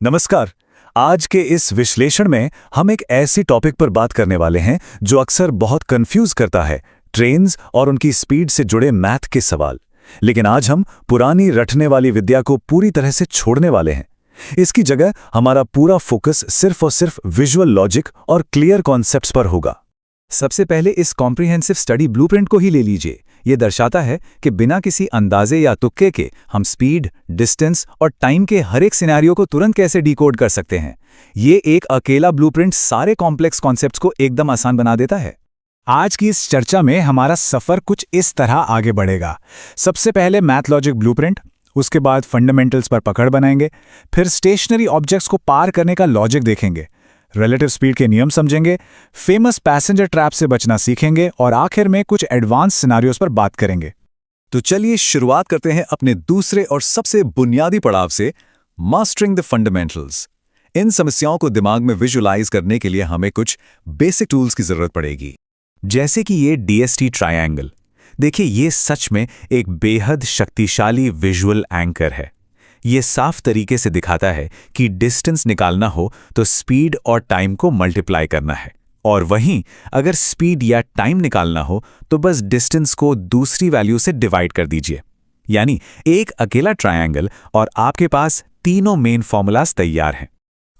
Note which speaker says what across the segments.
Speaker 1: नमस्कार। आज के इस विश्लेषण में हम एक ऐसी टॉपिक पर बात करने वाले हैं जो अक्सर बहुत कंफ्यूज करता है, ट्रेन्स और उनकी स्पीड से जुड़े मैथ के सवाल। लेकिन आज हम पुरानी रटने वाली विद्या को पूरी तरह से छोड़ने वाले हैं। इसकी जगह हमारा पूरा फोकस सिर्फ और सिर्फ विजुअल लॉजिक और क्लियर कॉन्सेप्ट्स पर होगा।
Speaker 2: सबसे पहले इस कॉम्प्रिहेंसिव स्टडी ब्लूप्रिंट को ही ले लीजिए। ये दर्शाता है कि बिना किसी अंदाजे या तुक्के के हम स्पीड, डिस्टेंस और टाइम के हर एक सिनेरियो को तुरंत कैसे डिकोड कर सकते हैं। ये एक अकेला ब्लूप्रिंट सारे कॉम्प्लेक्स कॉन्सेप्ट्स को एकदम आसान बना देता है।
Speaker 3: आज की इस चर्चा में हमारा सफर कुछ इस तरह आगे बढ़ेगा। सबसे पहले मैथ लॉजिक ब्लूप्रिंट, उसके बाद फंडामेंटल्स पर पकड़ बनाएंगे, फिर स्टेशनरी ऑब्जेक्ट्स को पार करने का लॉजिक देखेंगे, रिलेटिव स्पीड के नियम समझेंगे, फेमस पैसेंजर ट्रैप से बचना सीखेंगे और आखिर में कुछ एडवांस सिनेरियोज पर बात करेंगे।
Speaker 1: तो चलिए शुरुआत करते हैं अपने दूसरे और सबसे बुनियादी पड़ाव से, मास्टरिंग द फंडामेंटल्स। इन समस्याओं को दिमाग में विजुअलाइज करने के लिए हमें कुछ बेसिक टूल्स की जरूरत पड़ेगी, जैसे कि ये डीएसटी ट्रायंगल। देखिए, ये सच में एक बेहद शक्तिशाली विजुअल एंकर है। ये साफ तरीके से दिखाता है कि डिस्टेंस निकालना हो तो स्पीड और टाइम को मल्टीप्लाई करना है, और वहीं अगर स्पीड या टाइम निकालना हो तो बस डिस्टेंस को दूसरी वैल्यू से डिवाइड कर दीजिए। यानी एक अकेला ट्रायंगल और आपके पास तीनों मेन फॉर्मूलाज तैयार हैं।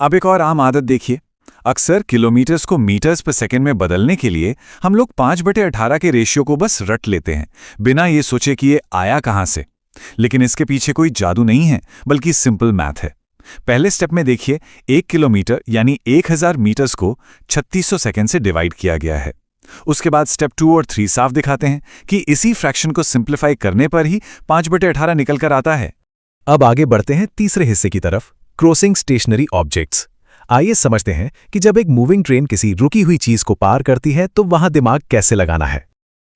Speaker 3: अब एक और आम आदत देखिए। अक्सर किलोमीटर्स को मीटर्स पर सेकंड में बदलने के लिए हम लोग 5/18 के रेशियो को बस रट लेते हैं, बिना ये सोचे कि ये आया कहां से। लेकिन इसके पीछे कोई जादू नहीं है, बल्कि सिंपल मैथ है। पहले स्टेप में देखिए, 1 किलोमीटर यानी 1000 मीटर्स को 3600 सेकंड से डिवाइड किया गया है। उसके बाद स्टेप 2 और 3 साफ दिखाते हैं कि इसी फ्रैक्शन को सिंप्लीफाई करने पर ही 5/18 निकल कर आता है।
Speaker 2: अब आगे बढ़ते हैं तीसरे हिस्से की तरफ, क्रॉसिंग स्टेशनरी ऑब्जेक्ट्स। आइए समझते हैं कि जब एक मूविंग ट्रेन किसी रुकी हुई चीज को पार करती है तो वहां दिमाग कैसे लगाना है।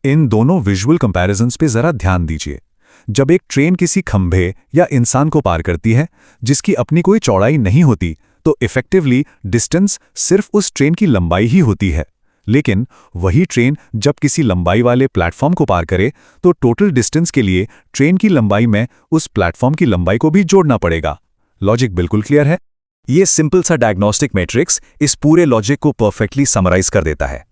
Speaker 3: इन दोनों विजुअल कंपैरिजन्स पे जरा ध्यान दीजिए। जब एक ट्रेन किसी खंभे या इंसान को पार करती है जिसकी अपनी कोई चौड़ाई नहीं होती, तो इफेक्टिवली डिस्टेंस सिर्फ उस ट्रेन की लंबाई ही होती है। लेकिन वही ट्रेन जब किसी लंबाई वाले प्लेटफॉर्म को पार करे तो टोटल डिस्टेंस के लिए ट्रेन की लंबाई में उस प्लेटफॉर्म की लंबाई को भी जोड़ना पड़ेगा। लॉजिक बिल्कुल क्लियर है।
Speaker 1: ये सिंपल सा डायग्नोस्टिक मैट्रिक्स इस पूरे लॉजिक को परफेक्टली समराइज कर देता है।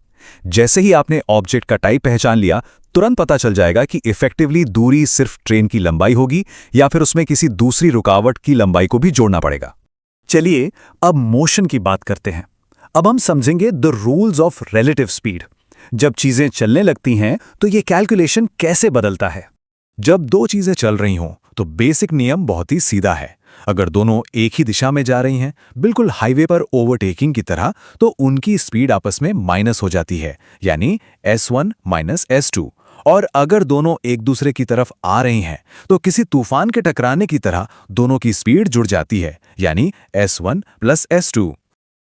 Speaker 1: जैसे ही आपने ऑब्जेक्ट का टाइप पहचान लिया, तुरंत पता चल जाएगा कि इफेक्टिवली दूरी सिर्फ ट्रेन की लंबाई होगी या फिर उसमें किसी दूसरी रुकावट की लंबाई को भी जोड़ना पड़ेगा। चलिए अब मोशन की बात करते हैं। अब हम समझेंगे the rules of relative speed. जब चीजें चलने लगती हैं तो ये कैलकुलेशन कैसे बदलता है। जब दो चीजें चल रही हों तो बेसिक नियम बहुत ही सीधा है। अगर दोनों एक ही दिशा में जा रही हैं, बिल्कुल हाईवे पर ओवरटेकिंग की तरह, तो उनकी स्पीड आपस में माइनस हो जाती है, यानी S1 माइनस S2। और अगर दोनों एक दूसरे की तरफ आ रही हैं तो किसी तूफान के टकराने की तरह दोनों की स्पीड जुड़ जाती है, यानी S1 प्लस S2।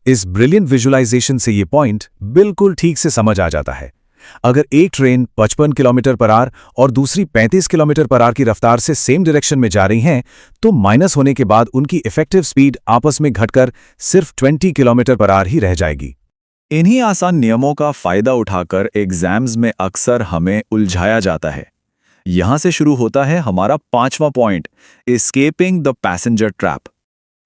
Speaker 1: इस ब्रिलियंट विजुअलाइजेशन से ये पॉइंट बिल्कुल ठीक से समझ आ जाता है। अगर एक ट्रेन 55 किलोमीटर पर आवर और दूसरी 35 किलोमीटर पर आवर की रफ्तार से सेम डायरेक्शन में जा रही हैं, तो माइनस होने के बाद उनकी इफेक्टिव स्पीड आपस में घटकर सिर्फ 20 किलोमीटर पर आवर ही रह जाएगी।
Speaker 2: इन्हीं आसान नियमों का फायदा उठाकर एग्जाम्स में अक्सर हमें उलझाया जाता है। यहां से शुरू होता है हमारा 5वां point, escaping the passenger trap.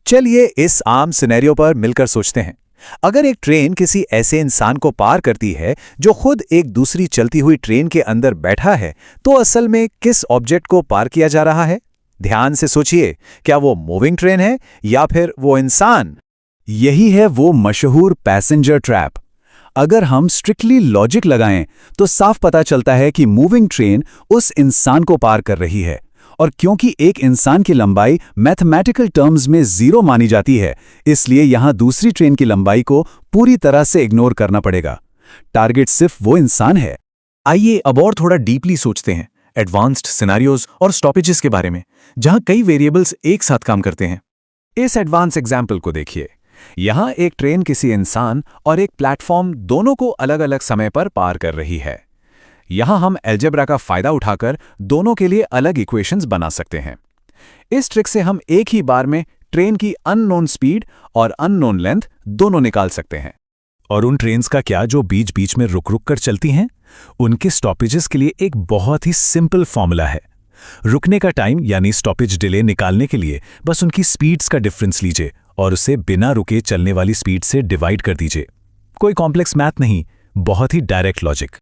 Speaker 1: चलिए इस आम सिनेरियो पर मिलकर सोचते हैं। अगर एक ट्रेन किसी ऐसे इंसान को पार करती है जो खुद एक दूसरी चलती हुई ट्रेन के अंदर बैठा है, तो असल में किस ऑब्जेक्ट को पार किया जा रहा है? ध्यान से सोचिए, क्या वो मूविंग ट्रेन है या फिर वो इंसान? यही है वो मशहूर पैसेंजर ट्रैप। अगर हम स्ट्रिक्टली लॉजिक लगाएं तो साफ पता चलता है कि मूविंग ट्रेन उस इंसान को पार कर रही है, और क्योंकि एक इंसान की लंबाई मैथमेटिकल टर्म्स में 0 मानी जाती है, इसलिए यहां दूसरी ट्रेन की लंबाई को पूरी तरह से इग्नोर करना पड़ेगा। टारगेट सिर्फ वो इंसान है।
Speaker 2: आइए अब और थोड़ा डीपली सोचते हैं एडवांस्ड सिनेरियोज और स्टॉपेजेस के बारे में, जहां कई वेरिएबल्स एक साथ काम करते हैं।
Speaker 1: इस एडवांस एग्जाम्पल को देखिए। यहां एक ट्रेन किसी इंसान और एक प्लेटफॉर्म दोनों को अलग अलग समय पर पार कर रही है। यहां हम अलजेब्रा का फायदा उठाकर दोनों के लिए अलग इक्वेशंस बना सकते हैं। इस ट्रिक से हम एक ही बार में ट्रेन की अननोन स्पीड और अननोन लेंथ दोनों निकाल सकते हैं। और उन ट्रेन्स का क्या जो बीच बीच में रुक रुक कर चलती हैं? उनके स्टॉपेजेस के लिए एक बहुत ही सिंपल फॉर्मूला है। रुकने का टाइम यानी स्टॉपेज डिले निकालने के लिए बस उनकी स्पीड्स का डिफरेंस लीजिए
Speaker 2: और उसे बिना रुके चलने वाली स्पीड से डिवाइड कर दीजिए। कोई कॉम्प्लेक्स मैथ नहीं, बहुत ही डायरेक्ट लॉजिक।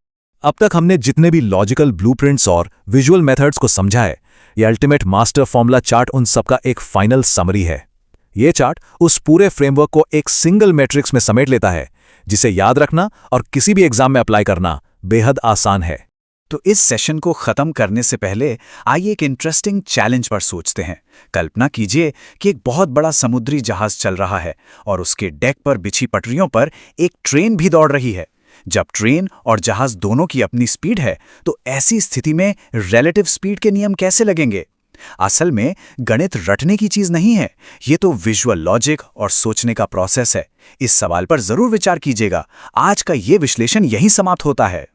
Speaker 1: अब तक हमने जितने भी लॉजिकल ब्लूप्रिंट्स और विजुअल मेथड्स को समझा है, ये अल्टीमेट मास्टर फॉर्मूला चार्ट उन सबका एक फाइनल समरी है। ये चार्ट उस पूरे फ्रेमवर्क को एक सिंगल मैट्रिक्स में समेट लेता है, जिसे याद रखना और किसी भी एग्जाम में अप्लाई करना बेहद आसान है।
Speaker 2: तो इस सेशन को खत्म करने से पहले आइए एक इंटरेस्टिंग चैलेंज पर सोचते हैं। कल्पना कीजिए कि एक बहुत बड़ा समुद्री जहाज चल रहा है और उसके डेक पर बिछी पटरियों पर एक ट्रेन भी दौड़ रही है। जब ट्रेन और जहाज दोनों की अपनी स्पीड है, तो ऐसी स्थिति में रिलेटिव स्पीड के नियम कैसे लगेंगे? असल में गणित रटने की चीज नहीं है, ये तो विजुअल लॉजिक और सोचने का प्रोसेस है। इस सवाल पर जरूर विचार कीजिएगा। आज का ये विश्लेषण यहीं समाप्त होता है।